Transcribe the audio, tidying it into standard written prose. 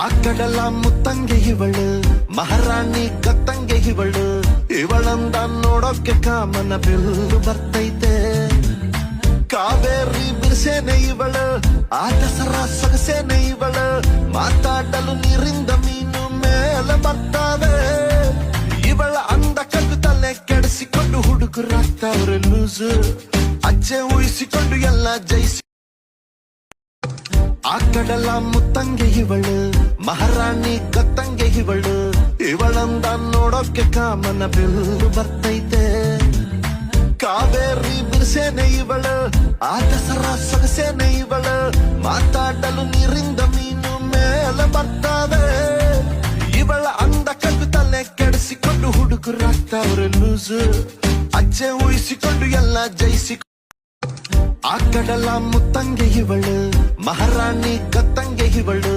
ಆಕಡಲ ಮುತ್ತಂಗೆ ಇವಳು ಮಹಾರಾಣಿ ಕತ್ತಂಗೆ ಇವಳು ಇವಳಂದ ನೋಡೋಕೆ ಕಾಮನ ಬಿಲ್ಲು ಬರ್ತೈತೆ ಕಾವೇರಿ ಬಿರ್ಸೇನೆ ಇವಳು ಆ ದಸರಾ ಸೊಗಸೇನೆ ಇವಳು ಮಾತಾಡಲು ನೀರಿಂದ ಮೀನು ಮೇಲೆ ಬರ್ತಾವೆ ಇವಳ ಅಂದ ಕಲ್ಲು ತಲೆ ಕೆಡಿಸಿಕೊಂಡು ಹುಡುಗರಾಗ್ತಾವ್ರೆ ಲೂಸು ಅಜ್ಜೆ ಊಹಿಸಿಕೊಂಡು ಎಲ್ಲ ಜಯಿಸಿ ಆಕಡಲ ಮುತ್ತಂಗೆ ಇವಳು ಮಹಾರಾಣಿ ಕತ್ತಂಗೆ ಇವಳು ಇವಳಂದ ನೋಡೋಕೆ ಕಾಮನ ಬಿಲ್ಲು ಬರ್ತೈತೆ ಕಾವೇರಿ ಬಿರ್ಸೇನೆ ಇವಳು ಆ ದಸರಾ ಸೊಗಸೇನೆ ಇವಳು ಮಾತಾಡಲು ನೀರಿಂದ ಮೀನು ಮೇಲೆ ಬರ್ತಾವೆ ಇವಳ ಅಂದ ಕಲ್ಲು ತಲೆ ಕೆಡಿಸಿಕೊಂಡು ಹುಡುಗರಾಗ್ತಾವ್ರೆ ಲೂಸು ಅಜ್ಜೆ ಊಹಿಸಿಕೊಂಡು ಎಲ್ಲ ಜಯಿಸಿ ಆಕಡಲ ಮುತ್ತಂಗೆ ಇವಳು ಮಹಾರಾಣಿ ಕತ್ತಂಗೆ ಇವಳು